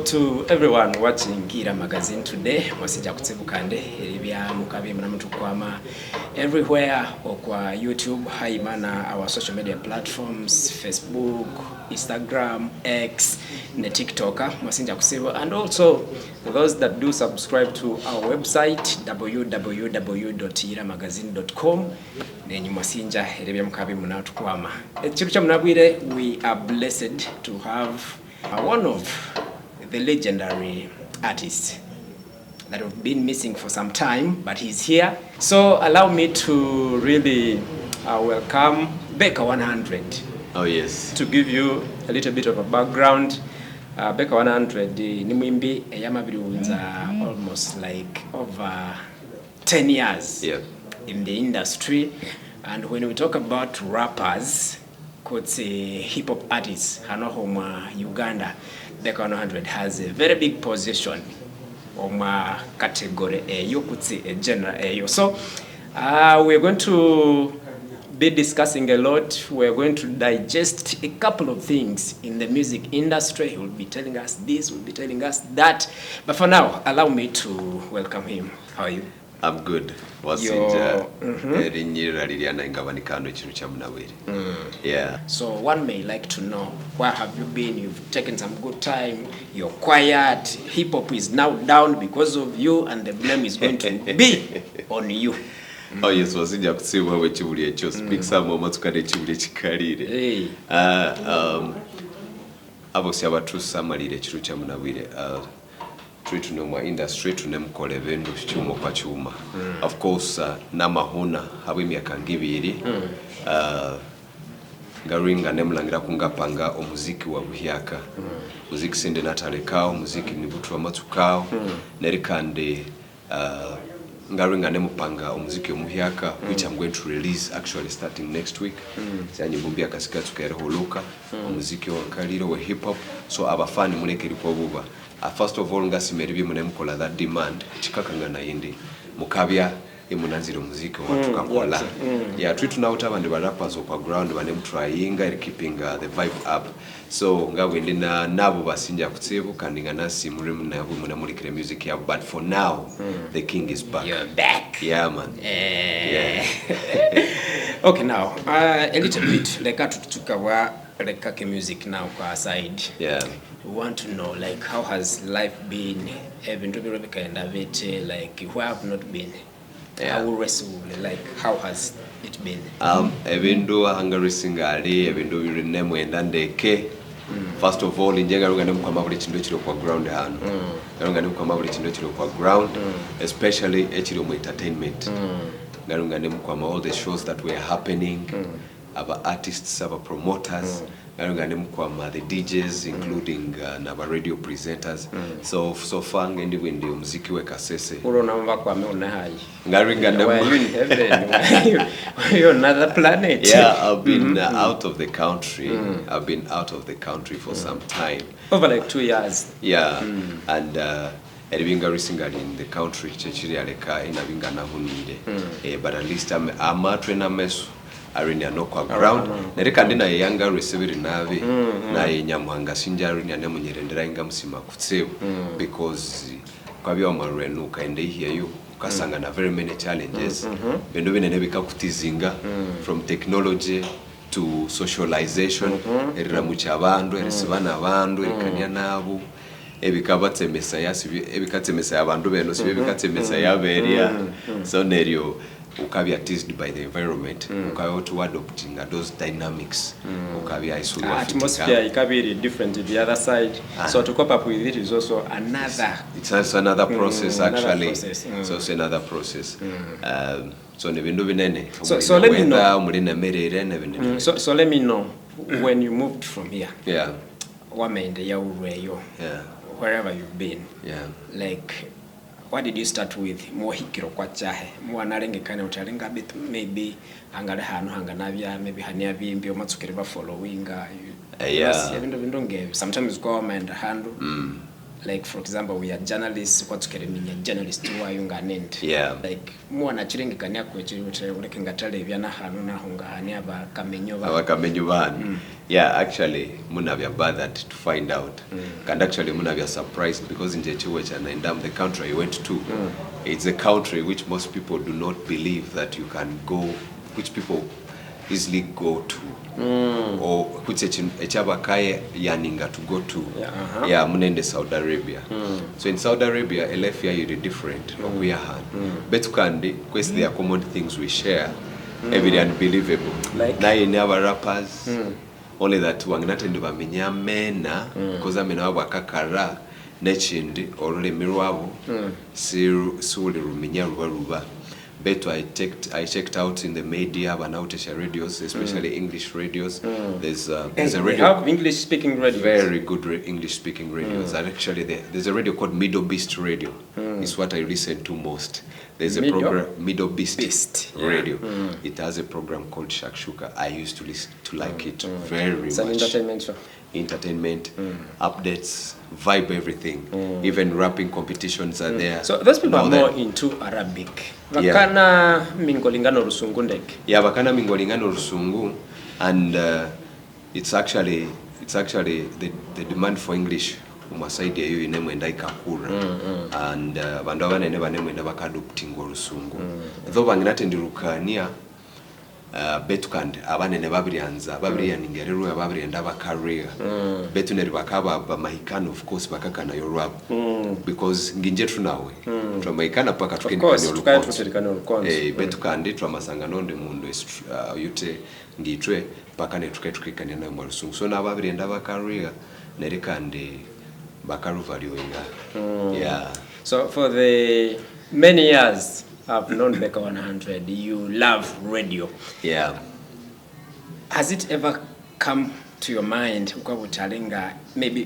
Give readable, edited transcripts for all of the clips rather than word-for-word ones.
to everyone watching Gira Magazine today, mwasija kutsibukande elibya mukabi mnamutu kwama everywhere okwa YouTube, haimana our social media platforms, Facebook, Instagram, X, ne TikTok, mwasija kusibu, and also those that do subscribe to our website www.giramagazine.com nenyi mwasinja elibya mukabi mnamutu kwama. Chiru cha mnabwire, we are blessed to have one of the legendary artists that have been missing for some time, but he's here. So allow me to really welcome Baker100. Oh yes. To give you a little bit of a background, Baker100 ni mwimbi yamabiriunza almost like over 10 years in the industry. And when we talk about rappers, hip hop artists, hano homa Uganda, Baker100 has a very big position on my category you could say a genre. So we're going to be discussing a lot. We're going to digest a couple of things in the music industry. He will be telling us this, will be telling us that. But for now, allow me to welcome him. How are you? I'm good. Yeah. So one may like to know, where have you been? You've taken some good time. You're quiet. Hip hop is now down because of you, and the blame is going to be on you. Oh yes, wasija kutsiwa we chibuli echo speak some moments kade chibuli chikalire. Abosi abatu samalire chiru cha munabwire. Treat no more industry to nem kole vendo chuma kwa chuma. Of course namahona hawe myaka ngibiri ngaringa nemlangira kungapanga omuziki wa buhyaka muziki sinde natalekao muziki nibutwa matukao nerikande ngaringa nemupanga omuziki omuhyaka which I'm going to release actually starting next week sanye bumbia kasika tukere holuka omuziki wa kaliro wa hip hop so abafani muleke lipo buba. First of all, ngasimeribi munemukola that demand chikakanga na yindi mukabya emunanzira muziki watu kakola. Yeah, treat now abandi ba rappers okwa ground banemtryinga keeping the vibe up. So ngawende na nabo basinja kutsibu kandi nganasi muri munabo munamulikire music yabo, but for now the king is back. You're back. Yeah man. Yeah. Okay, now a little bit like atutukawa like music now kwa side. Yeah. We want to know, like, how has life been? Having to be really kind of it, like, where have not been? Yeah. Like, how has it been? Even though Hungary singari, even though you rename and ke. First of all, in general, we're going to come up with a ground hand. We're going to come up with a ground, especially entertainment. We're going to come all the shows that were happening, our artists, our promoters. The DJs, including our radio presenters. So far, ngendi wende muziki weka sese. Uronamba kwa meona hai. Ngaringa ndemu. Why you in heaven? You're another planet. Yeah, I've been out of the country. I've been out of the country for some time. Over like 2 years. Yeah, and Edwinga recently in the country, chechiri aleka inabinga na hunide. But at least I'm a trainer mesu. Arinya no kwa ground nereka ndina yanga receiver navi na yenyamuhanga sinja arinya ne munyerendera inga musima kutsebu because kwa byo amarenu kaende here you kasanga na very many challenges bendo binene bikakutizinga from technology to socialization eriramucha abantu erisibana abantu erikanya nabo ebikabatsemesa yasibi ebikatsemesa abantu beno sibe ebikatsemesa yaberia so nerio ukabia teased by the environment ukabia to adopting those dynamics ukabia isulu atmosphere ikabiri different the other side so to cope up with it is also another another process actually so it's another process so nebindu binene so let me know mulina merere nebinene so let me know when you moved from here wamende ya ureyo wherever you've been like what did you start with? Mohikiro kwa chahe. Mwanarenge kane utalenga bit maybe angale hanu hanganavya maybe hania bimbi omatsukiriba followinga. Yeah. Sometimes go and handle like for example we are journalists what kereminya journalist wayunga nent like mwana chirengi kanya kwechirute ulekenga tale byana hanu na hunga hani aba kamenyo ban actually munabya bothered to find out and actually munabya surprised because in Jechiwecha and the country I went to it's a country which most people do not believe that you can go, which people easily go to or which echabakaye yaninga to go to munende Saudi Arabia so in Saudi Arabia elefia is different betukandi quest there are common things we share every unbelievable like na in our rappers only that wangnatende bamenya mena because amena wakakara nechindi olulimi lwabo siuli ruminya ruba beto I checked out in the media banautisha radios especially English radios there's a radio have English speaking radio very good English speaking radios and actually there's a radio called Middle Beast radio is what I listen to most. There's a program Middle Beast radio it has a program called Shakshuka. I used to listen to like it very much. Entertainment updates, vibe, everything. Even rapping competitions are there. So those people are more into Arabic. Bakana mingolingano rusungu ndeke. Yeah, bakana mingolingano rusungu, and it's actually the demand for English umasaidi yo inemwenda ikakura and bandu abanene banemwenda bakadopting rusungu. Though banginatendirukania betukande abanene babiriyaninga rero babirenda bakareya betuneri bakaba bamahikana of course bakakana yorwabo because nginjetu nawe twamahikana paka tukendikana urukonzo betukande twamasanga nonde mundu yute ngitwe pakane tukekanya nayo marusungu so nababirenda bakareya nerikande bakaruvalioinga so for the many years I've known Baker100. You love radio. Yeah. Has it ever come to your mind, maybe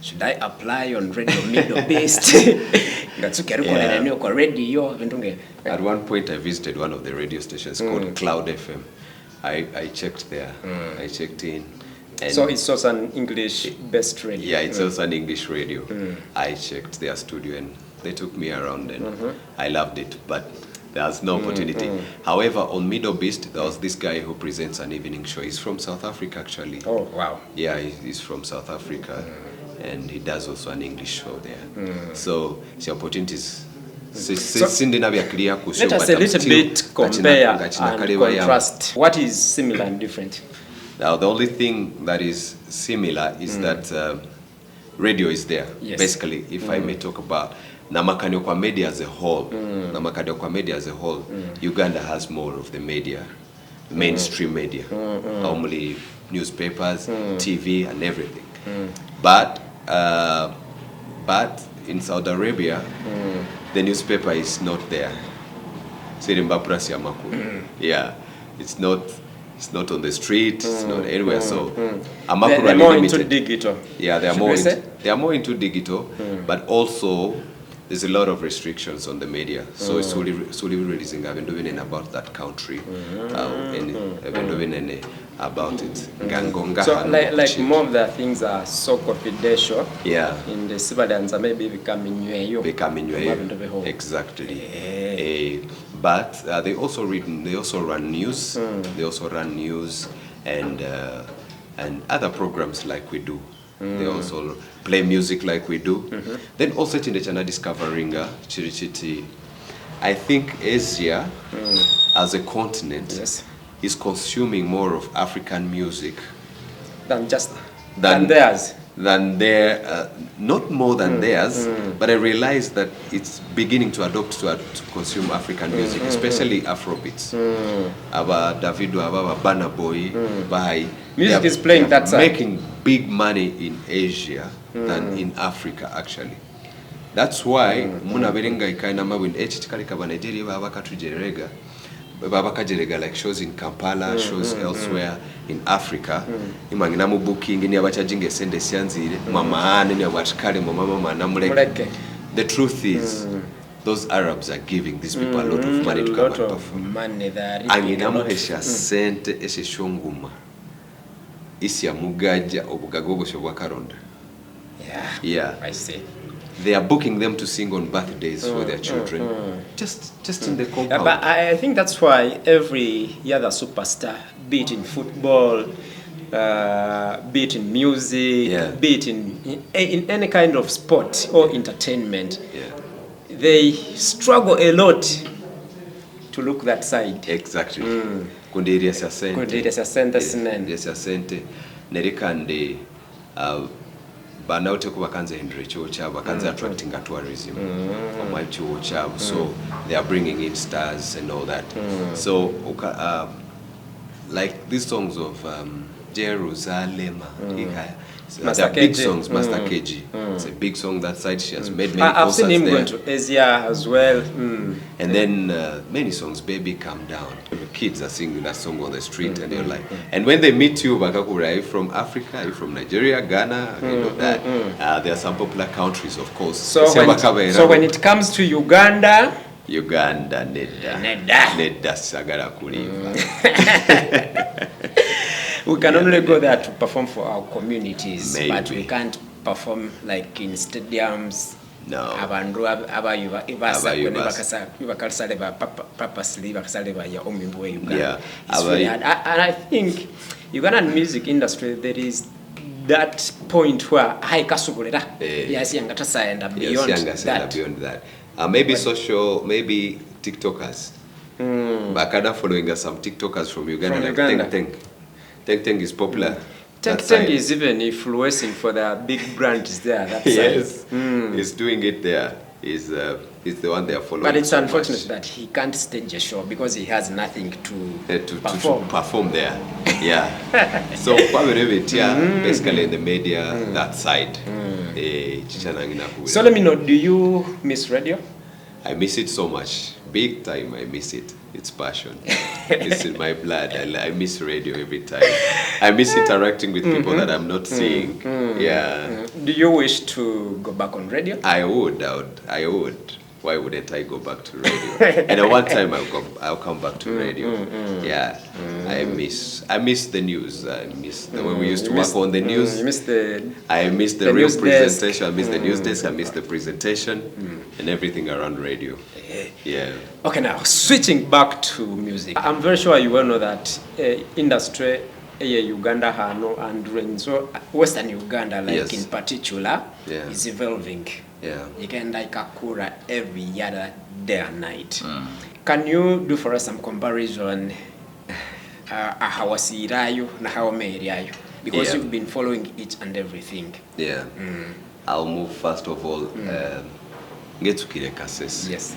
should I apply on radio Middle Beast? At one point I visited one of the radio stations called Cloud FM. I checked there. I checked in. And so it's also an English-based radio? Yeah, it's also an English radio. I checked their studio and they took me around and I loved it, but there's no opportunity. However, on Middle Beast, there was this guy who presents an evening show. He's from South Africa, actually. Oh, wow. Yeah, he's from South Africa, and he does also an English show there. So, the opportunities... let us a little bit compare and contrast. What is similar and different? Now, the only thing that is similar is that radio is there. Yes. Basically, if I may talk about Namakani kwa media as a whole, Uganda has more of the media, mainstream media, normally newspapers, TV, and everything. But in Saudi Arabia, the newspaper is not there. Yeah, it's not on the street. It's not anywhere. So they're more into digital. Yeah, they are more into digital, but also there's a lot of restrictions on the media. So it's solely releasing. I've been doing about that country. I've been doing about it. So like more of the things are so confidential. Yeah. In the civilians maybe becoming new. Exactly. But they also run news. They also run news and other programs like we do. They also play music like we do. Then also in the channel discovering Chirichiti. I think Asia as a continent is consuming more of African music than theirs. Not more than theirs, but I realized that it's beginning to adopt to consume African music, especially Afrobeats. Aba Davido, Aba Burna Boy, Bahai. Music is playing that side. Making big money in Asia than in Africa, actually. That's why muna berenga ikaina mabwin echitikali kaba Nigeria babakatujerega babakajerega like shows in Kampala, shows elsewhere in Africa. Imangina mu booking ni abachajinge sende sianzire mama ane ni abatikale mama manamuleke. The truth is those Arabs are giving these people a lot of money to come and perform. Angina muhesha sente esheshonguma isi ya mugaja obugagogo shobwa karonda. Yeah. I see. They are booking them to sing on birthdays for their children. Just in the compound. But I think that's why every other superstar, be it in football, be it in music, be it in any kind of sport or entertainment, they struggle a lot to look that side. Exactly. Kundiria sente nerikande banaute kuba kanze hindre cho chabo kanze attracting tourism on cho chabo, so they are bringing in stars and all that. So like these songs of Jerusalem, they're big songs. Master KG, it's a big song that side. She has made many I've seen him there. going to Asia as well. And then many songs, Baby Calm Down. The kids are singing that song on the street and they're like, and when they meet you, Bakakura, are you from Africa, are you from Nigeria, Ghana, you know that. There are some popular countries, of course. So when it comes to Uganda, Nedda sagara kulimba. We can only go there to perform for our communities, Maybe. but we can't perform like in stadiums. No. Abandu purposely ya omimbo Uganda. Yeah. It's really hard. And I think Ugandan music industry, there is that point where yes, beyond that. Maybe social, maybe TikTokers. Bakada following some TikTokers from Uganda. Teng is popular. Teng is even influencing for the big brands there. That yes, he's doing it there. He's the one they are following. But it's unfortunate that he can't stage a show because he has nothing to perform there. Yeah. So basically in the media that side. So let me know, do you miss radio? I miss it so much. Big time, I miss it. It's passion. It's in my blood. I miss radio every time. I miss interacting with people that I'm not seeing. Yeah. Do you wish to go back on radio? I would. Why wouldn't I go back to radio? And at one time I'll come back to radio. Yeah. I miss the news. I miss the way we used to work on the news. I miss the real presentation. I miss the news desk. I miss the presentation and everything around radio. Yeah. Okay, now switching back to music. I'm very sure you will know that industry Uganda and so Western Uganda, like in particular, is evolving. Yeah. You can like Akura every other day and night. Can you do for us some comparison? How wasirayo na how meiriayo? Because you've been following it and everything. Yeah. I'll move first of all. Get to kile kasese. Yes.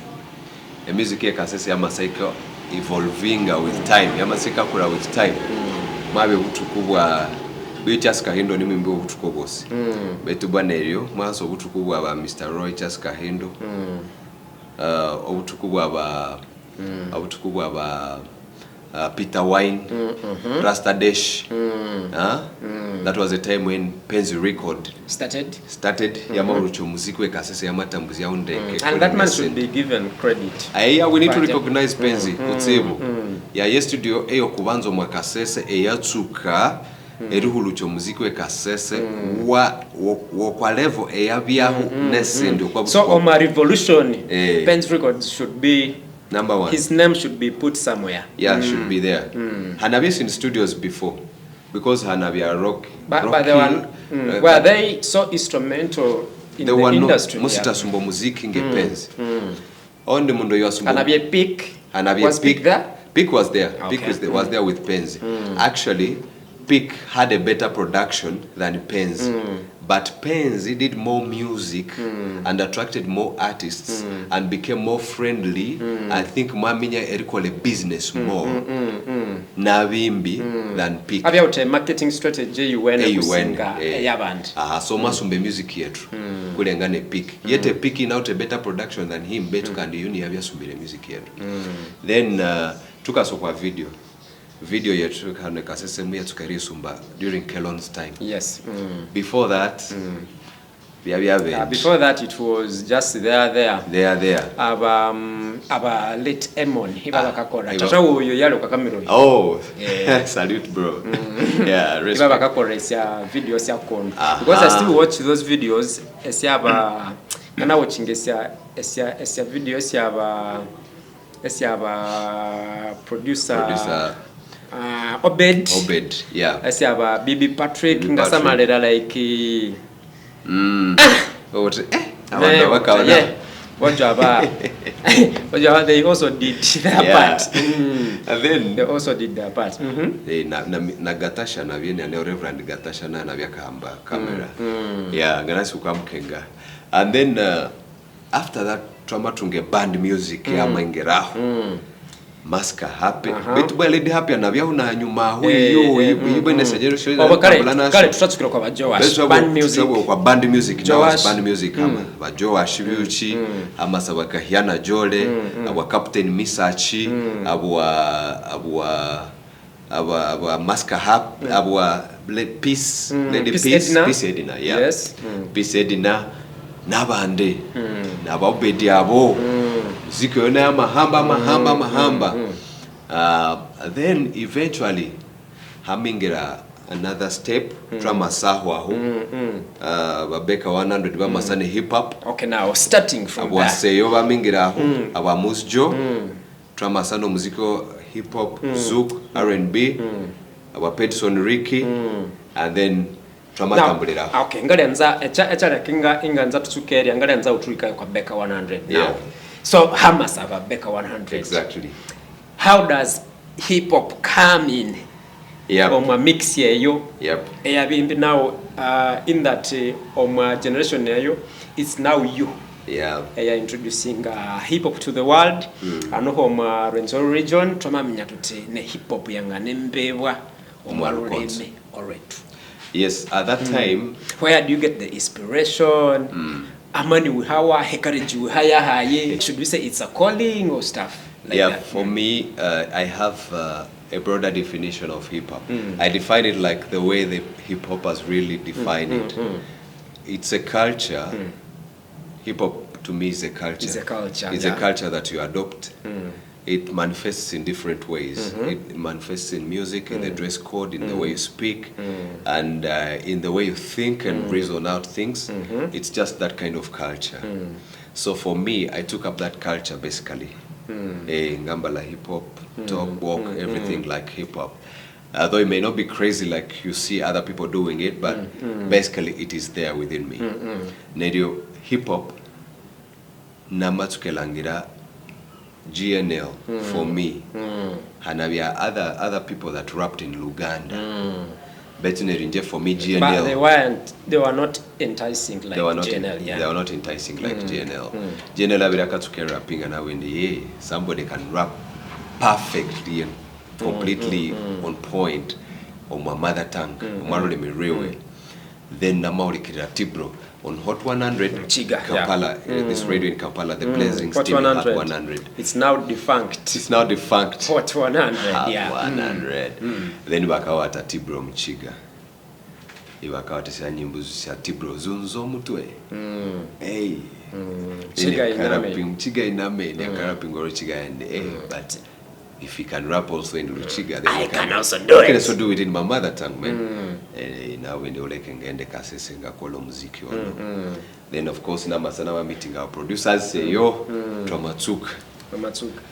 The music ya kasese yamasika evolving with time. Yamasika kura with time. Mabe butukubwa Charles Kahindo ni mwimbi ubutukobose. Betu bwaneryo mwaso ubutukubwa ba Mr. Roy Charles Kahindo. Ubutukubwa ba Peter Wine, Rasta Dash. That was a time when Penzi Record started. Yamarucho muziki we kasese yamatambuzi yaundeke. And that man should be given credit. We need to recognize Penzi Utsebo. Ya studio eyo kubanzo mwa kasese eyatsuka eruhulucho muziki we kasese wa kwa level eyabyaho nesende kwa So on my revolution Penzi Records should be number one. His name should be put somewhere. Yeah, should be there. Hanabi's in studios before because Hanabia rock. But they were they so instrumental in the industry? Musita sumbo muziki ngepenzi. Onde mundo yasumbo. Hanabia Peak. Was Peak there? Peak was there. Okay. Peak was there with Penzi. Actually, Peak had a better production than Penzi. But Penzi did more music and attracted more artists and became more friendly. I think Maminya erikole business more Navimbi than Peak. Have you a marketing strategy you went band? So masumbe music yetu kulengane Peak. Yet picking out a better production than him betu kandi yuni yabya sumbire music yetu. Then tukasokwa video yetu kana kasese mu yetu kari sumba during Kelon's time. Yes. Before that Before that it was just there. Aba late Emon hiba bakakora tata uyo yalo kakamiro. Oh yeah. Salute bro. Yeah, respect. Hiba bakakora sia videos ya kono because I still watch those videos esiaba kana watching esia videos esiaba producer Obed, yeah. Esiaba Bibi Patrick ngasamalera like they also did their part. And then they also did their part. Na Gatasha na viene na Reverend Gatasha na vya camera. Yeah, ganasi ukamkenga. And then after that trauma tunge band music ya mangeraho. Maska happy. Betu bwa lady happy na vya una nyuma huyo ibo ine suggestion na kale tutatukira kwa Joash band music kwa band music Joash band music kama ba Joash Biuchi ama sabaka Hiana Jole aba Captain Misachi aba Maska happy aba Peace Lady Peace Edina yeah yes Peace Edina nabande nabobedi abo ziko yona mahamba then eventually hamingira another step drama sahwa ho Baker100 ba masane hip hop. Okay, now starting from there abaseyo bamingira ho abamusjo drama sano muziko hip hop zouk R&B Peterson Ricky and then tambulira. Okay, ngalenza echa kinga inganza tutsukeri ngalenza utulika kwa Baker100 now. Yeah. So how must have a Baker100? Exactly. How does hip hop come in? Yep. On my mix here yo. Yep. Now in that on my generation here it's now you. Yeah. Introducing hip hop to the world. Ano home Renzo region tuma minyatuti ne hip hop yanga nembewa omwaluleme already. Yes, at that time. Where do you get the inspiration? Amani uhawa hekareji uhaya haye. Should we say it's a calling or stuff like that? For me, I have a broader definition of hip hop. I define it like the way the hip hoppers really define it. It's a culture. Hip hop to me is a culture. It's a culture. It's a culture that you adopt. It manifests in different ways. It manifests in music, in the dress code, in the way you speak, and in the way you think and reason out things. It's just that kind of culture. So for me, I took up that culture basically. Ngambala hip hop, talk, walk, everything like hip hop. Although it may not be crazy like you see other people doing it, but basically it is there within me. Nedio hip hop, namatukelangira GNL for me. Hanabia other people that rapped in Luganda. Betinerinje for me GNL. But they were not enticing like GNL. They were not enticing like GNL. GNL abiraka tuke rapping and when somebody can rap perfectly and completely on point on my mother tongue. Then namaurikira Tibro on Hot 100 Chiga, Kampala, this radio in Kampala, the blazing Hot steaming 100. Hot 100. It's now defunct. Hot 100, Hot 100. Then bakawata Tibro Mchiga. Ibakawata sia nyimbo sia Tibro zunzo mutwe. Hey. Chiga iname, ne karaping oro Chiga and but if you can rap also in Luchiga, then I can also do it. I can also do it in my mother tongue, man. Now when they can get the kassenga kolo muziki ono. Then of course nama sana meeting our producers say yo Tramatsuk.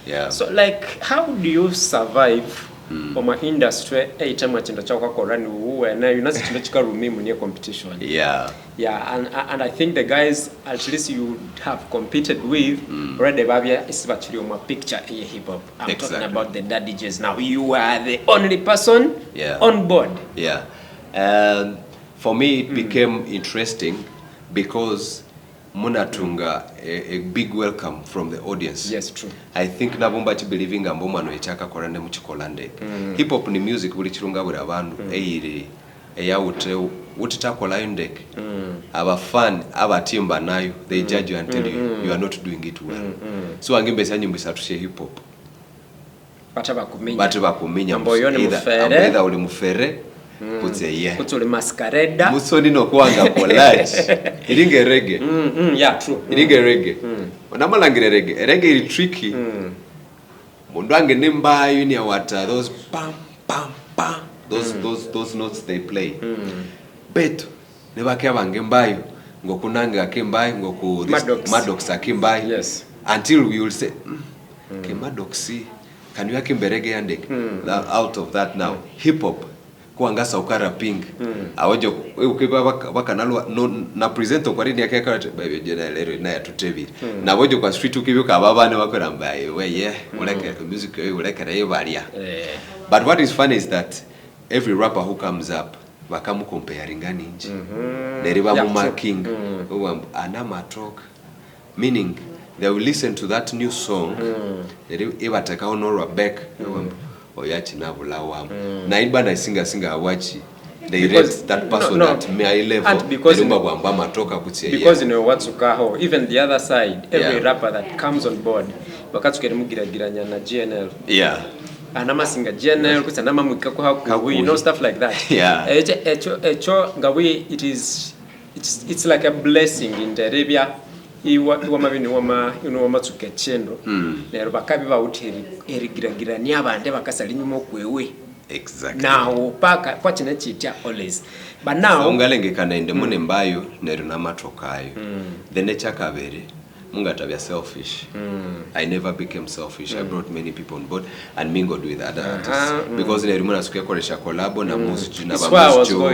Yeah. So like how do you survive on my industry time chinda chako korani uwe na unasi chinda chika rumi munye competition? Yeah. And I think the guys at least you have competed with already babia is actually on my picture in hip hop. I'm talking about the DJs now. You are the only person on board. Yeah. And for me it became interesting because munatunga a big welcome from the audience. Yes, true. I think nabumba believing amboma no echaka korande muchikolande. Hip hop ni music buli chirunga buli abantu eire eyawute utitakola indek. Aba fan aba timba nayo they judge you and tell you are not doing it well. So angimbe sanyumbisa tushe hip hop. Bataba kuminya either uli mufere kutse ye kutse masquerade musoni no kuanga collage ilinge reggae yeah true ilinge reggae onamalangire reggae is tricky mundu ange nembayo ni awata those pam pam pam those notes they play beto nebake abange mbayo ngokunanga akembayo ngoku Maddox akembayo yes until we will say ke Maddox can you akimberege yande out of that now hip hop kuangasa ukara ping awojo ukiba bakanalwa na present kwa rini yake kare baby jena lero na yatutebiri na wojo kwa street ukibyuka ababane bakora mbaye we yeah uleke music uleke rayo balia but what is funny is that every rapper who comes up bakamu comparing nje neriba mu marking anama talk meaning they will listen to that new song ibateka onora back oyachi nabula wam na ibana singa awachi they rate that person at my level because matoka kutia because you know what's ukaho even the other side every rapper that comes on board bakatsuke mugiragiranya na GNL anama singa GNL kusanama mwikako haku you know stuff like that echo ngawe it's like a blessing in the Arabia iwa mabini wama matsuke chendo lero bakabi bawutheri erigiragirania abande bakasali nyuma kwewe exactly now paka kwa china chitya always but now ungalengekana ende mune mbayo nero namatokayo the nature kabere mungatabya selfish I never became selfish I brought many people on board and mingled with other artists because nero muna suke koresha collab na music na bamusijo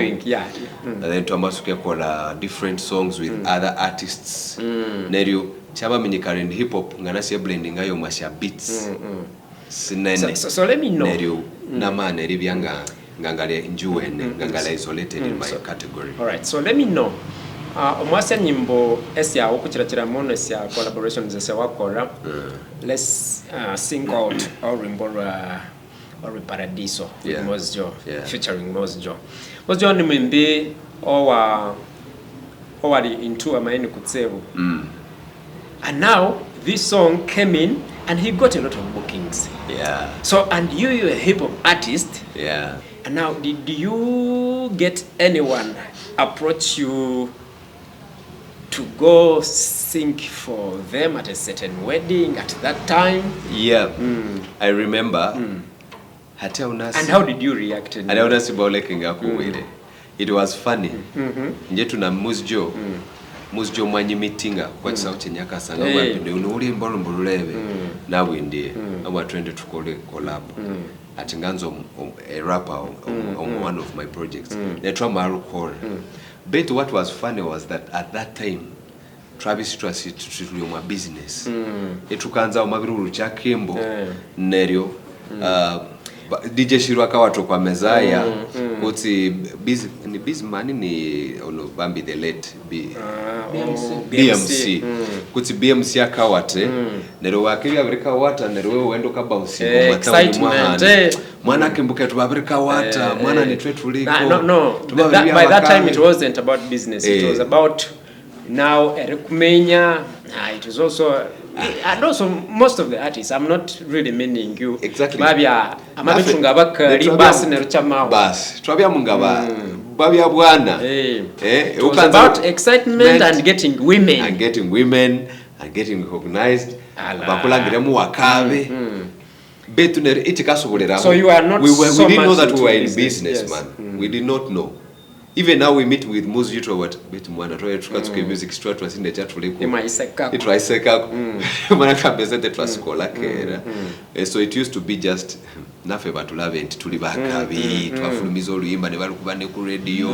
then to amasuke kola different songs with other artists nero chaba minyikare ndi hip hop nganasi blending ayo masha beats sinene so let me know nero nama neri byanga ngangale njuwene ngangale isolated in my category all right so let me know omwasa nyimbo esya okukirakira mono esya collaborations esya wakora let's sing out or rimbora or Paradiso with Mosjo featuring Mosjo ni mwimbi owali into amaini kutsebu and now this song came in and he got a lot of bookings so and you're a hip hop artist and now did you get anyone approach you to go sing for them at a certain wedding at that time? I remember. And how did you react? It was funny. Njetu na Musjo mwanyi meetinga kwa sauti nyaka sanga wapinde unuri mbolo mbululebe na windie aba twende tukole collab ati nganzo a rapper on one of my projects netwa maru call but what was funny was that at that time Travis tuliyo ma business etukanza omabiruru cha Kimbo neryo DJ Shiro akawato kwa mezaya kuti busy man ni ono Bambi the late BMC kuti BMC akawate neryo wakiri Afrika wata neryo wendo ka bounce ngoma tauni mwana kimbuke tubabirika wata mwana ni twetuliko no by that time it wasn't about business it was about now Erikumenya it was also and also most of the artists I'm not really meaning you babya amabitunga bakari bas neruchama bas twabya mungaba babya bwana it was about excitement and getting women and getting recognized bakulangiremu wakabe betuner itikasobolera so you are not we didn't know that we were in business man we did not know. Even now we meet with Muzi Jutro what bit mwana toye tukatsuke music store twasinde chat tuliko itwaiseka mwana kabezete twasikola kera so it used to be just nafe batulavent tuli bakabi twafulumizo oluyimba ne balukubane ku radio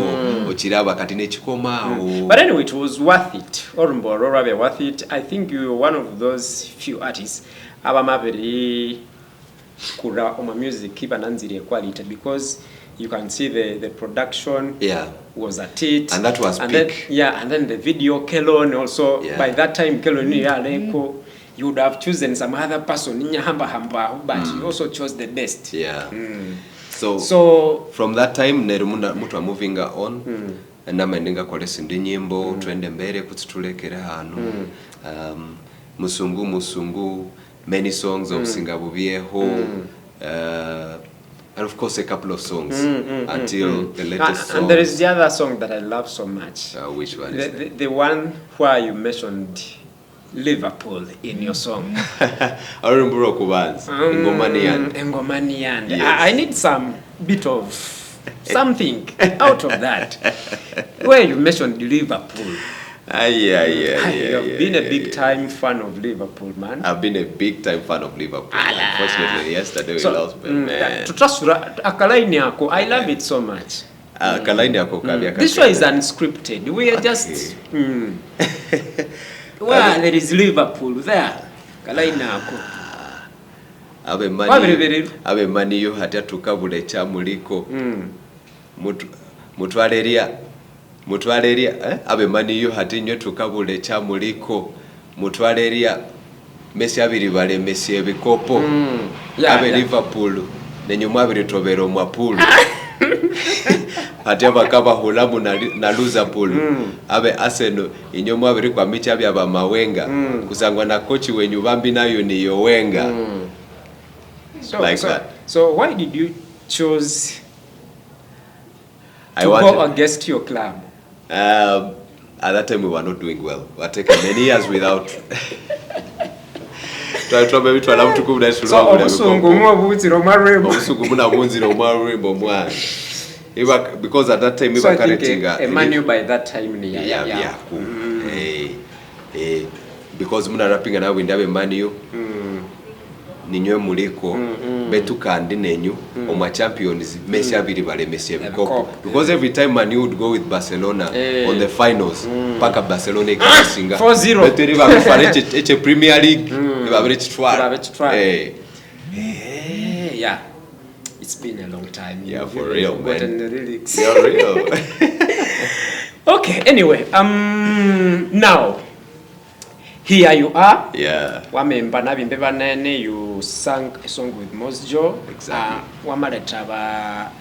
okiraba kati ne chikomao but anyway it was worth it or rather worth it I think you were one of those few artists abamabiri kura oma music kibananzire quality because you can see the production was at it and that was and peak. Then, and then the video Kelon also by that time Kelon you would have chosen some other person hamba but you also chose the best so from that time nerumunda mutu moving on and namendenga kolesa ndi nyimbo twende mbere kutitulekera hano musungu many songs of Singabuvieho and of course a couple of songs until the latest song. And there is the other song that I love so much. Which one is the one where you mentioned Liverpool in your song. Aramburo Kubanz, Ngomanian. Ngomanian. Yes. I need some bit of something out of that. Where you mentioned Liverpool. You've been a big time fan of Liverpool, man. I've been a big time fan of Liverpool. Unfortunately, yesterday we lost, man. I love it so much. This show is unscripted. We are just where there is Liverpool there. Abe mani yo hatya tukabule cha muliko. Mutwaleria abe mani yo hatinyo tukabule cha muliko. Mutwaleria Messi abiri bale Messi ebikopo. Abe Liverpool nenyuma abiri tobero mwapulu. Hatya bakaba hulamu na Liverpool. Abe Arsenal inyuma abiri kwa micha bya ba Mawenga. Kusangwa na coach wenyu bambi nayo ni Yowenga. So why did you choose to go against your club? At that time we were not doing well. We were taking many years without. Because at that time we were correcting Emmanuel by that time because muna rapping na winda be Emmanuel ninywe muliko betu kandi nenyu oma champions Messi abiri bale Messi ebikopo because every time Man U would go with Barcelona on the finals paka Barcelona ikasinga 4-0 beteri ba eche Premier League ba try yeah, it's been a long time. Yeah, for real, man. The lyrics. You're real. Okay, anyway, now here you are. Yeah. Wamemba na bimbe banene, you sang a song with Mosjo. Exactly. Wamaleta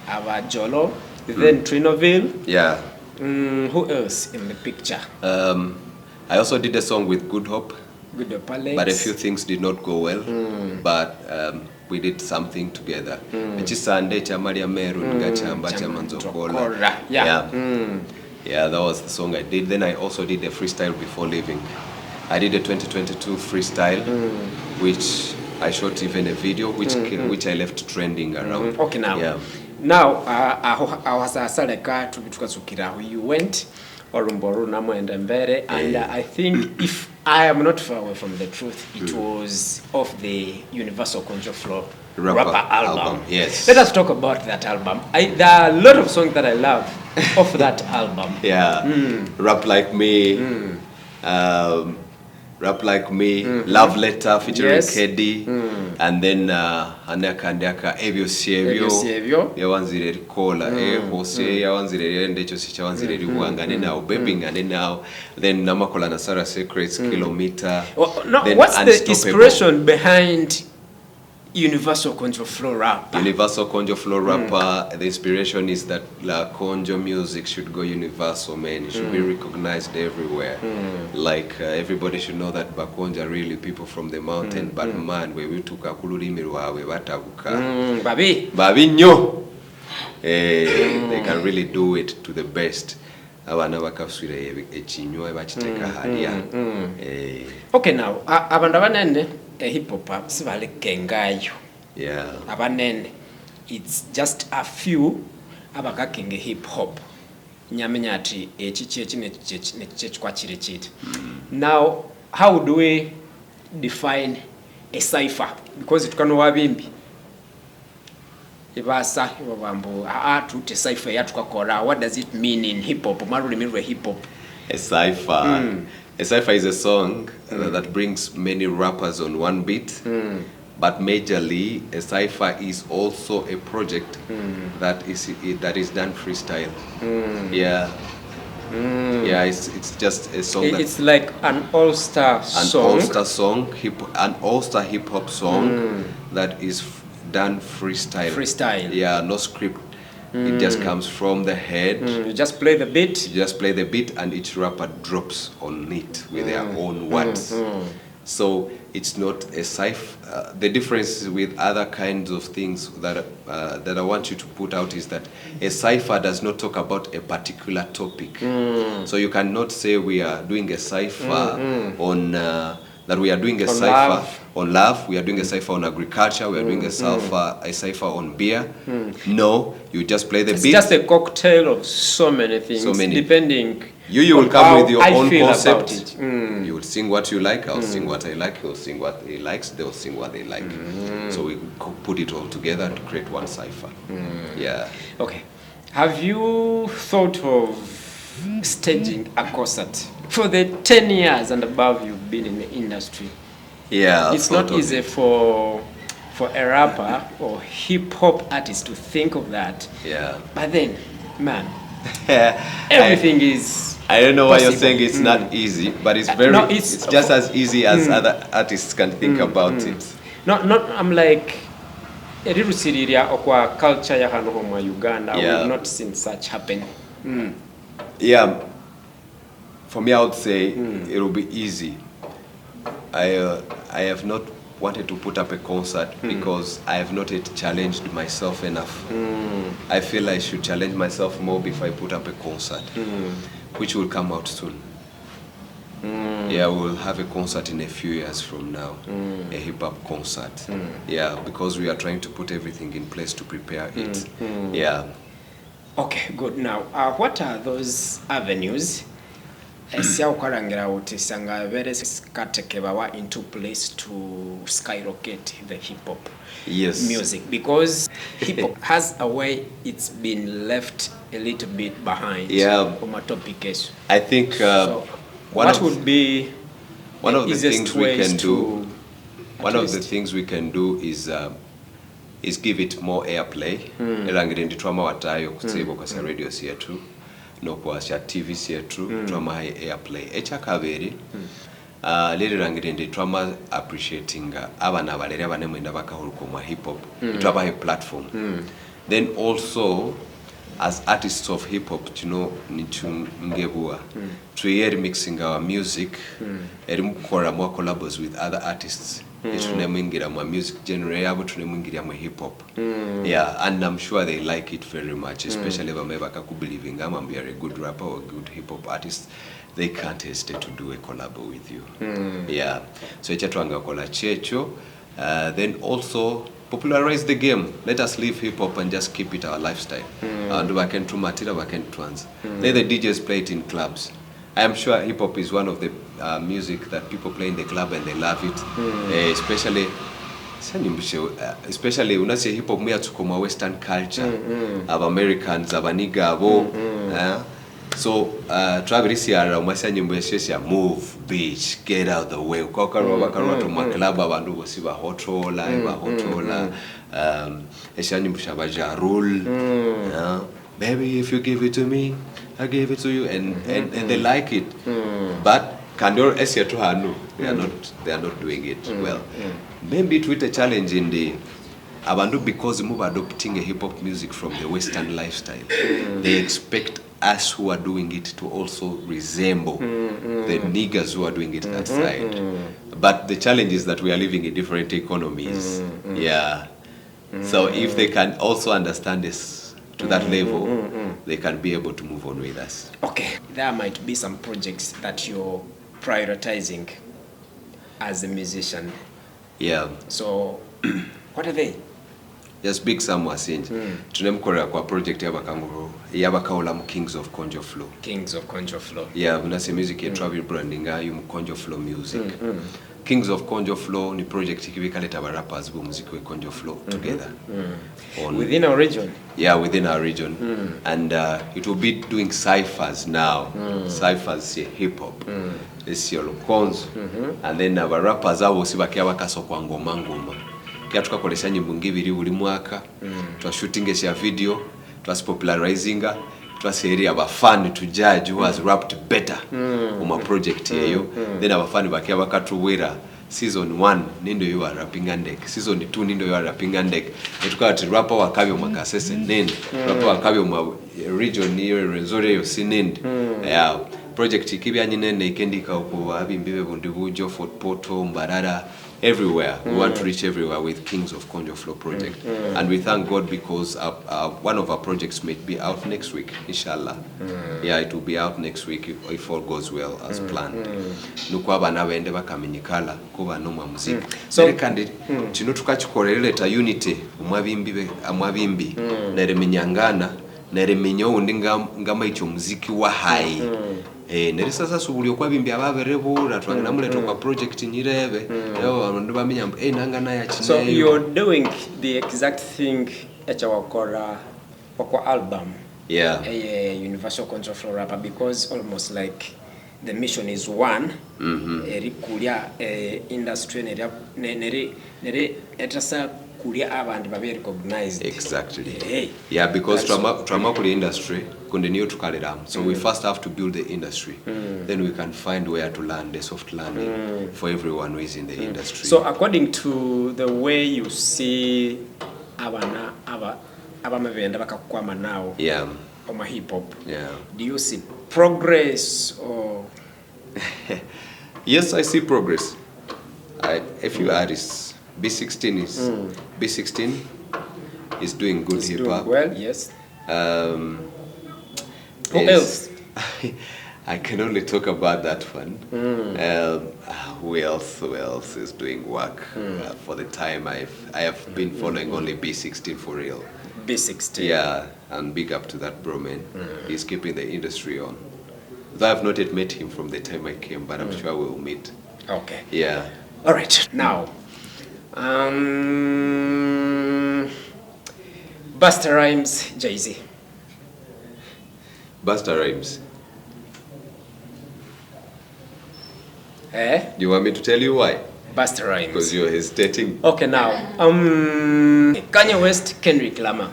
aba Jolo, then Trinoville. Yeah. Who else in the picture? I also did a song with Good Hope. Good Hope, Alex. But a few things did not go well. But we did something together. Echisande cha Maria Meru ngachamba cha Manzokola. Yeah. Yeah, that was the song I did. Then I also did a freestyle before leaving. I did a 2022 freestyle, which I shot even a video, which I left trending around. Okay, now. Yeah. Now, you went Orumboru and I think if I am not far away from the truth, it was of the Universal Control Floor rapper album. Yes. Let us talk about that album. There are a lot of songs that I love of that album. Yeah. Rap Like Me. Rap Like Me, Love Letter featuring Kedi, and then Anakandaka Evio Sievio, Yawanzire Kola, Jose, Yawanzire Endecho Sicha Wanzire Wangane now, Bebbing and now, then Namakola Nasara Secrets, Kilometer. What's the inspiration behind Universal Conjo Flow Rap? Universal Conjo Flow Rapper, the inspiration is that La Conjo music should go universal, man. It should be recognized everywhere. Like everybody should know that Bakonja are really people from the mountain, but man, we took a kulurimirwawe watabuka. Babi nyo. They can really do it to the best. Okay, now, abandabanene hip hop sibale kengayo. Yeah. Abanene, it's just a few abakakenge hip hop. Nyamenya ati Now, how do we define a cipher? Because it can wabimbi. Ibasa ibambo tute cipher yatukakora. What does it mean in hip hop? Hip hop. A cipher. A cipher is a song that brings many rappers on one beat. But majorly, a cipher is also a project that is done freestyle. Yeah. Yeah, it's just a song. It's like an all-star song. An all-star hip hop song that is done freestyle. Freestyle. Yeah, no script. It just comes from the head. You just play the beat. You just play the beat, and each rapper drops on it with their own words. So it's not a cipher. The difference with other kinds of things that I want you to put out is that a cipher does not talk about a particular topic. So you cannot say we are doing a cipher on that we are doing a cipher on love, we are doing a cipher on agriculture, we are doing a cipher on beer. No, you just play the beat. It's just a cocktail of so many things, depending. You will come with your own feel concept. You will sing what you like, I'll sing what I like, you'll sing what he likes, they'll sing what they like. So we put it all together to create one cipher. Yeah. Okay. Have you thought of staging a concert for the 10 years and above you've been in the industry? Yeah. It's not easy for a rapper or hip-hop artist to think of that. Yeah. But then, man, everything is I don't know possible. why you're saying it's not easy, but it's very. No, it's just as easy as other artists can think about it. Not. I'm like a little Syria or culture ya hano homa Uganda. Yeah. We've not seen such happen. Yeah. For me, I would say it will be easy. I have not wanted to put up a concert because I have not yet challenged myself enough. I feel I should challenge myself more before I put up a concert, which will come out soon. Yeah, we'll have a concert in a few years from now, a hip-hop concert. Yeah, because we are trying to put everything in place to prepare it. Yeah. Okay, good. Now, what are those avenues into place to skyrocket the hip-hop music? Because hip-hop has a way it's been left a little bit behind. Yeah. I think what would be one of the things we can do? One of the least. things we can do is give it more airplay. Erangire trauma watayo kutsebo kwa radio yetu no kwa TV yetu trauma high airplay. Echakabiri lero rangire trauma appreciating abana abalere abanemwenda bakahuruko mu hip hop. Trauma high platform. Then also as artists of hip hop, you know, nichungebua to mixing our music, erimukora more collabs with other artists. Tunemwingira mu music genre yabo, tunemwingira mu hip hop. Yeah, and I'm sure they like it very much, especially if I'm ever believing I'm a good rapper or a good hip hop artist. They can't hesitate to do a collab with you. Yeah, so echatwanga kola checho. Then also popularize the game. Let us leave hip hop and just keep it our lifestyle. And we can do material, we can trans. Let the DJs play it in clubs. I am sure hip hop is one of the music that people play in the club and they love it. Especially when I say hip hop, we have to come Western culture, of Americans, of Nigabo. So Travis here, move, bitch, get out the way. Kokarwa to my club, abandu bosiba hotola, rule. Baby, if you give it to me, I give it to you, and they like it. But can you to her? They are not doing it well. Maybe it with a challenge in the abandu because move adopting a hip hop music from the Western lifestyle. They expect us who are doing it to also resemble the niggas who are doing it that side. But the challenge is that we are living in different economies. Yeah. So if they can also understand this to that level, they can be able to move on with us. Okay. There might be some projects that you're prioritizing as a musician. Yeah. So what are they? Just big Sam was saying, tunemkorera kwa project yabakaula mu Kings of Conjo Flow. Kings of Conjo Flow. Yeah, munase music ya travel branding ayo mu Conjo Flow music. Kings of Conjo Flow ni project ikibikaleta ba rappers bu muziki we Conjo Flow together. Within our region? Yeah, within our region. And it will be doing ciphers now. Ciphers hip hop. This year Konzo. And then our rappers abo sibakia bakaso kwa ngoma. Kia tukakolesha nyimbo ngibiri buli mwaka twashooting ya video twaspopularizing twaseri abafani to judge who has rapped better uma project yeyo then abafani bakia bakatuwera season 1 nindo you are rapping andek season 2 nindo you are rapping andek etukati rapper wakabyo makasese nene rapper wakabyo ma region niyo renzore yo sinende yeah project kibyanyinene ikendika ku abimbibe bundi bujo Fort Portal Mbarara everywhere. We want to reach everywhere with Kings of Konjo Flow project. And we thank God because one of our projects may be out next week, inshallah. Yeah, it will be out next week if all goes well as planned. Nukwaba nabende bakamenyekala kuba no muziki. So kandi kino tukakikorereta unity amwabimbi nereminyangana nereminyo undi ngama icho muziki wa hai. Neri sasa subuli okwabimbi ababerebura twangana muleto kwa project nyirebe abantu bamenya nanga na ya chine. So you're doing the exact thing echawakora kwa album. Yeah. A universal control flow rapper, because almost like the mission is one. Erikulia industry neri etasa kulia abantu babe recognized. Exactly. Hey. Yeah, because trauma kuli industry continue to carry down. So we first have to build the industry. Then we can find where to land the soft landing for everyone who is in the industry. So according to the way you see abamavenda bakakwama now. Yeah. On my hip hop. Yeah. Do you see progress or? Yes, I see progress. A few artists. B16 is doing good hip hop. Well, yes. Who else? I can only talk about that one. Who else is doing work? For the time I have been following only B16 for real. B16. Yeah, and big up to that bro, man. He's keeping the industry on. Though I've not yet met him from the time I came, but I'm sure we'll meet. Okay. Yeah. All right. Now, Busta Rhymes, Jay-Z. Busta Rhymes. Eh? Do you want me to tell you why? Busta Rhymes. Because you're hesitating. Okay, now. Kanye West, Kendrick Lamar.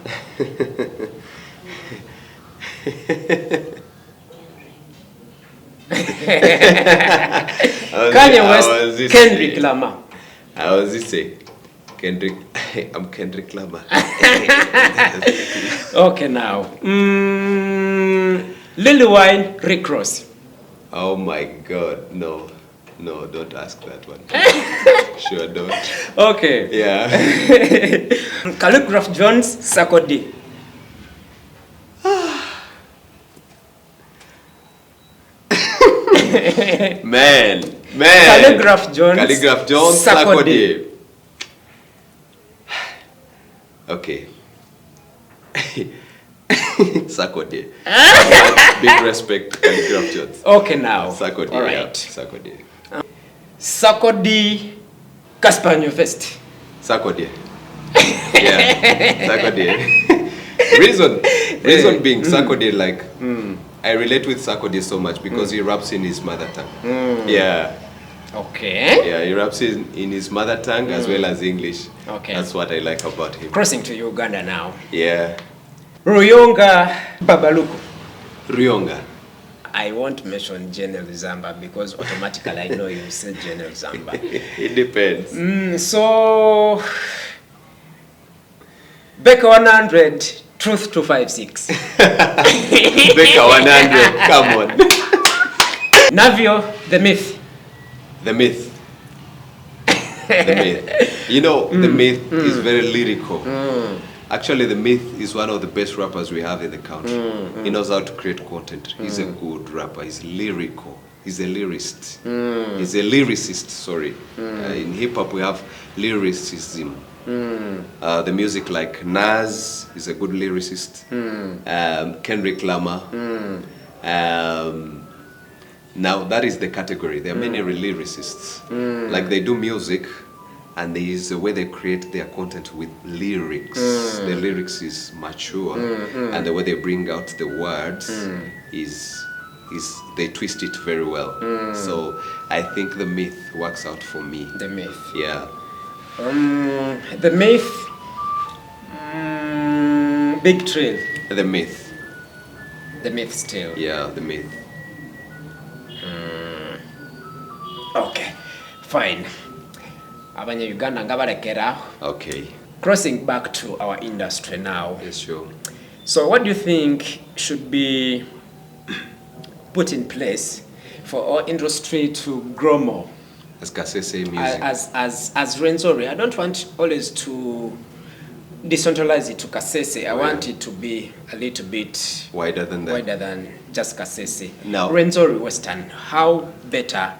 Kanye West, Kendrick Lamar. How was it say? Kendrick, I'm Kendrick Lamar. Okay, now. Lil Wayne, Rick Ross. Oh my God, no, don't ask that one. Sure don't. Okay. Yeah. Calligraph Jones, Sarkodie. Man. Calligraph Jones, Sarkodie. Okay. Sarkodie. Big respect, Calligraph Jones. Okay, now. Sarkodie. All right. Yeah, Sarkodie. Sarkodie, Casper Nyovest. Sarkodie. Yeah, Sarkodie. Reason being, Sarkodie, like, I relate with Sarkodie so much because he raps in his mother tongue. Yeah. Okay. Yeah, he raps in his mother tongue as well as English. Okay. That's what I like about him. Crossing to Uganda now. Yeah. Ruyonga Babaluku. Ruyonga. I won't mention General Zamba because automatically I know you said General Zamba. It depends. So, Baker100, Truth 256. Baker100, come on. Navio, The Myth. The Myth. The Myth. You know, The Myth is very lyrical. Actually, The Myth is one of the best rappers we have in the country. He knows how to create content. He's a good rapper. He's lyrical. He's a lyricist. He's a lyricist, sorry. In hip-hop, we have lyricism. The music like Nas is a good lyricist. Kendrick Lamar. Now, that is the category. There are many lyricists. Like, they do music, and there is a way they create their content with lyrics. The lyrics is mature, and the way they bring out the words is they twist it very well. So I think The Myth works out for me. The Myth. Yeah. The Myth. Big Trail. The Myth. The Myth still. Yeah, The Myth. Okay, fine. Abanya-Uganda ngabalekera. Okay. Crossing back to our industry now. Yes, sure. So what do you think should be put in place for our industry to grow more. As Kasese music. As Renzori, I don't want always to decentralize it to Kasese. I want it to be a little bit wider than that. Wider than just Kasese. Now, Renzori Western, how better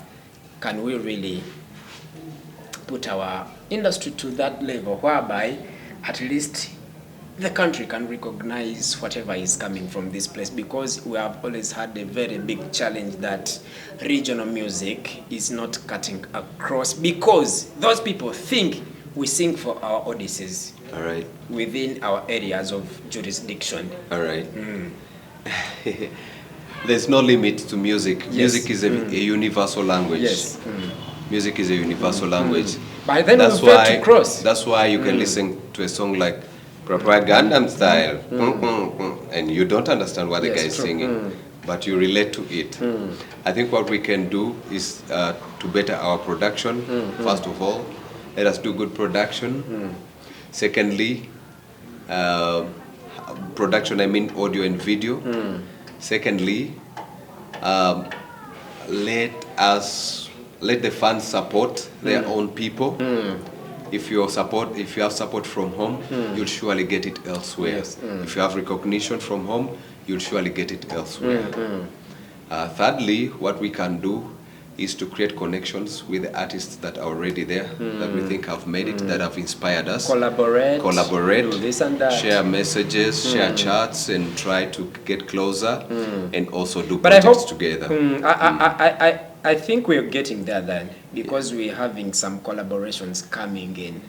can we really put our industry to that level whereby at least the country can recognize whatever is coming from this place, because we have always had a very big challenge that regional music is not cutting across, because those people think we sing for our audiences. All right. Within our areas of jurisdiction. All right. There's no limit to music. Yes. Music is a universal language. Yes. Music is a universal language. But then that's why, to cross. That's why you can listen to a song like Propaganda Style, and you don't understand what the guy is singing, but you relate to it. I think what we can do is to better our production. First of all, let us do good production. Secondly, production, I mean audio and video. Secondly, let the fans support their own people. If you have support from home, you'll surely get it elsewhere. Yes. If you have recognition from home, you'll surely get it elsewhere. Thirdly, what we can do is to create connections with the artists that are already there, that we think have made it, that have inspired us. Collaborate, do this and that. Share messages, share chats, and try to get closer, and also do projects together. I think we're getting there then, because we're having some collaborations coming in.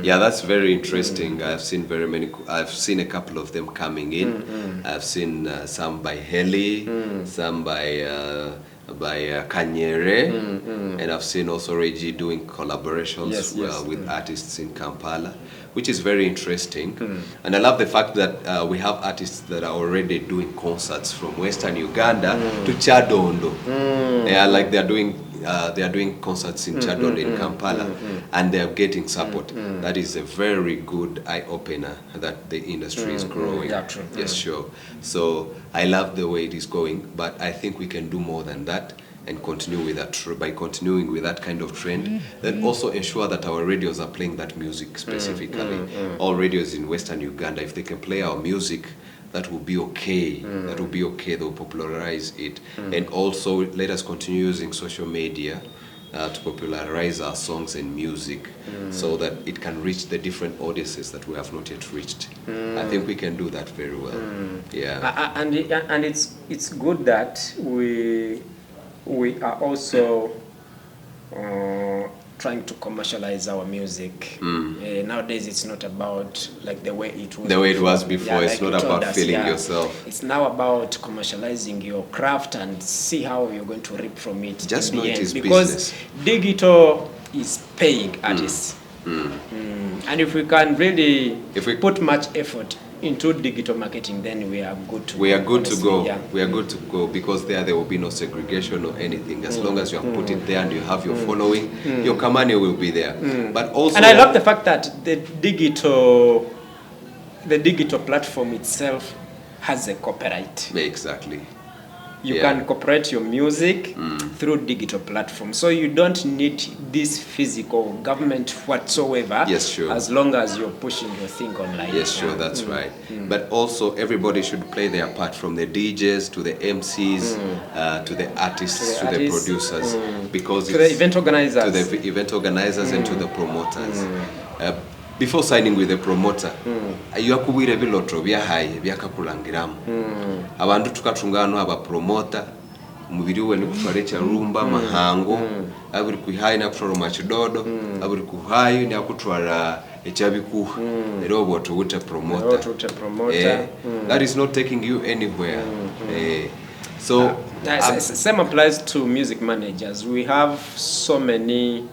Yeah, that's very interesting. I've seen a couple of them coming in. I've seen some by Heli, some by Kanyere, and I've seen also Reggie doing collaborations with artists in Kampala, which is very interesting. And I love the fact that we have artists that are already doing concerts from Western Uganda to Chadondo. They are doing concerts in Chadondo, in Kampala, and they are getting support. That is a very good eye-opener that the industry is growing. Yeah, true. Yes, sure. So I love the way it is going, but I think we can do more than that, and continue with that by continuing with that kind of trend. Then also ensure that our radios are playing that music specifically. All radios in Western Uganda, if they can play our music, that will be okay. That will be okay. They'll popularize it. And also let us continue using social media to popularize our songs and music, so that it can reach the different audiences that we have not yet reached. I think we can do that very well. Yeah. And it's good that we are also trying to commercialize our music. Nowadays, it's not about like the way it was. Before. It's not about feeling yourself. It's now about commercializing your craft and see how you're going to reap from it. Just know it is because business. Digital is paying artists, and if we can really put much effort into digital marketing, then we are good to go. We are good to go, because there will be no segregation or anything. As long as you have put it there and you have your following, your Kamani will be there. But also, and I love the fact that the digital platform itself has a copyright. Exactly. You can copyright your music through digital platforms. So you don't need this physical government whatsoever. Yes, sure. As long as you're pushing your thing online. Yes, sure, that's right. But also everybody should play their part, from the DJs to the MCs to the artists to the producers. Because to the event organizers. To the event organizers and to the promoters. Before signing with a promoter, yakubwire biloto byahaye byakakulangiramu. Abantu tukatungano aba promoter umubiri we nikutwara cyarumba mahango aburi kuhaye nakutwara machidodo aburi kuhaye nakutwara ecyabikuha rero boto wute promoter. That is not taking you anywhere. So same applies to music managers. We have so many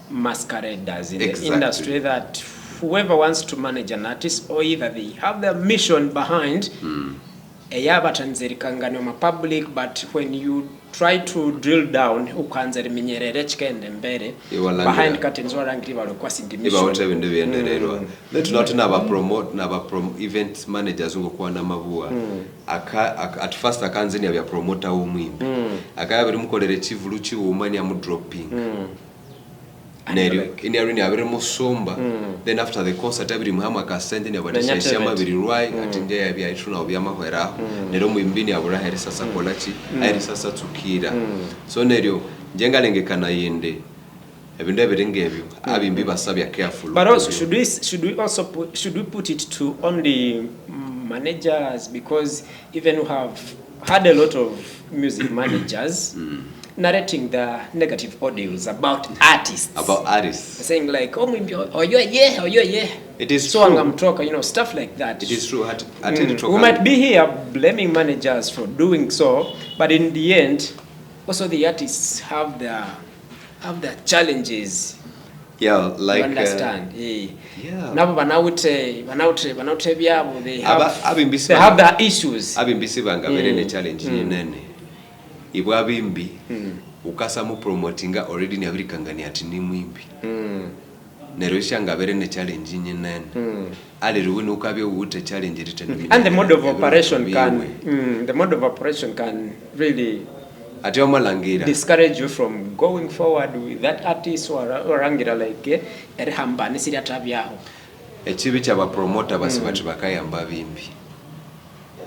masqueraders in the industry that whoever wants to manage an artist, or either they have their mission behind, but when you try to drill down ukanza riminyerere chikende mbere behind curtains warangiri balokwa sindimission iba wote binde byendererwa let not naba promote naba event managers ngokuwa na mabua at first akanze ni abya promoter w'umwimbi akaya biri mukolere chivulu chiwumani amu dropping Nerio ini arena abere musomba then after the concert abiri muhamu akasende ni abadisha shama biri rwai atinje yabya ituna obya mahwera nero muimbini abura heri sasa kolachi heri sasa tukira so nerio njengalengekana yende ebintu ebirengebyo abimbi basabya careful but also should we put it to only managers, because even we have had a lot of music managers narrating the negative audios about artists. Saying like, oh you're yeah. It is so true. I'm talking, stuff like that. It is true. We might be here blaming managers for doing so, but in the end, also the artists have their challenges. Yeah, like you understand. Yeah. Now they have their issues. Abimbisi banga very challenge nene. Ibwa bimbi ukasa mu promotinga already ni abirikangani ati ni mwimbi. Nero shanga very ne challenge nene. Ali ruwini ukabye ute challenge written. And the mode of operation can really discourage you from going forward with that artist or angira like erihamba nisiri atabyaho. Echibi chaba promoter basi bati bakayamba bimbi.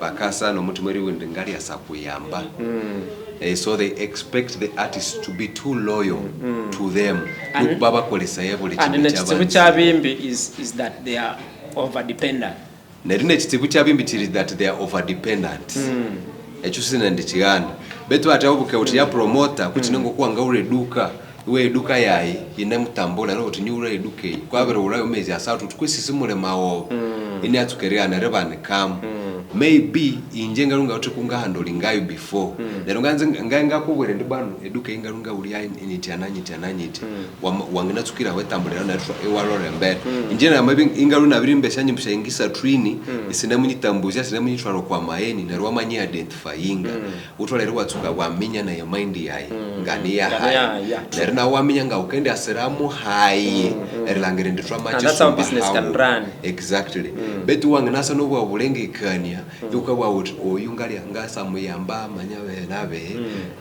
Bakasa no mutu mweri wende ngali asakuyamba. So they expect the artist to be too loyal to them. Baba kolesa yebo le chibi chabimbi is that they are over dependent. Nerine chibi chabimbi chiri that they are over dependent. Echusina ndichigana. Betu atabuke uti ya promoter kuti nengo kuanga ure duka we duka yayi ine mutambola ro kuti nyure duke kwabere urayo mezi asatu tukwisi mule mawo ini atukereana rebane kam maybe injenga runga uti kunga handle ngayo before lero nganga kubwere ndibano eduka ingarunga uri yayi initi ananyiti wangina tukira wetambulira na ewarore mbere injena maybe ingaruna birimbe shanyi mshayingisa trini isina munyitambuza sina munyitwaro kwa maeni na rwa manyi identifyinga utolere watsuka waminya na ya mind yayi ngani ya hayi na waminya nga ukende aseramu hayi erlangere nditwa machi. That's how business can run. Exactly. Betu wanginasa no bwa bulengekania yuka bwa oyungali ngasa muyamba manyawe nabe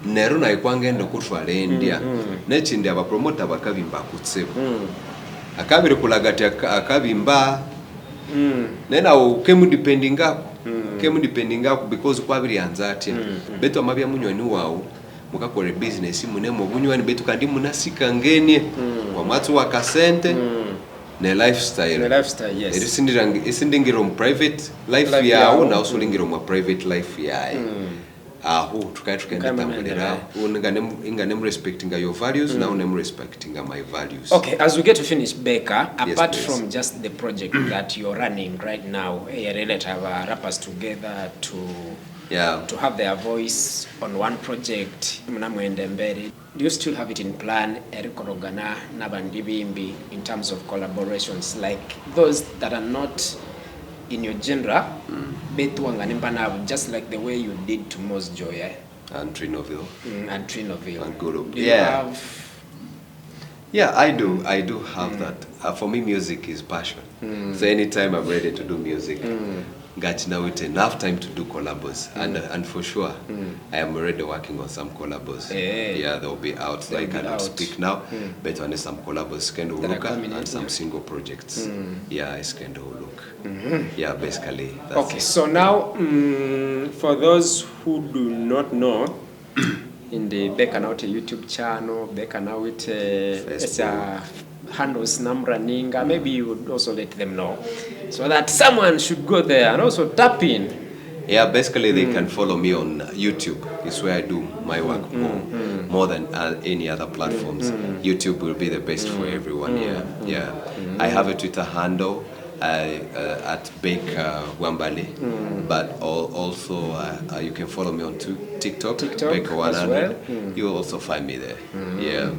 nero na ikwangende kutwala endia nechindi aba promoter bakabimba kutsebo akabire kulagati akabimba nena ukemu depending ako because kwabiri anzati betu amabya munywani wawo mukakore business munemo bunywani betu kandi munasika ngenie kwa matu wakasente ne lifestyle yes isindingiro private life yao na usulingiro mu private life yae aho tukayenda tambulira ingane respecting your values na unem respecting my values. Okay, as we get to finish, Baker, apart from just the project that you're running right now, you relate have rappers together to have their voice on one project, do you still have it in plan, Erikorogana, Nabandibimbi, in terms of collaborations, like those that are not in your genre, just like the way you did to Mos Joy and Trinoville. And Guru. Do you have? Yeah, I do have that. For me, music is passion. So anytime I'm ready to do music, got now with enough time to do collabos, and for sure I am already working on some collabos. Yeah, they'll be out. I cannot speak now, but on some collabos can look and some single projects. Yeah, it's can look. Yeah, basically. That's okay, so now for those who do not know, in the Baker100 YouTube channel, Baker100 handles running, maybe you would also let them know, so that someone should go there and also tap in. Yeah, basically they can follow me on YouTube. It's where I do my work more than any other platforms. YouTube will be the best for everyone. Yeah. I have a Twitter handle at Baker100, but also you can follow me on TikTok, Baker100. well. You'll also find me there. Yeah.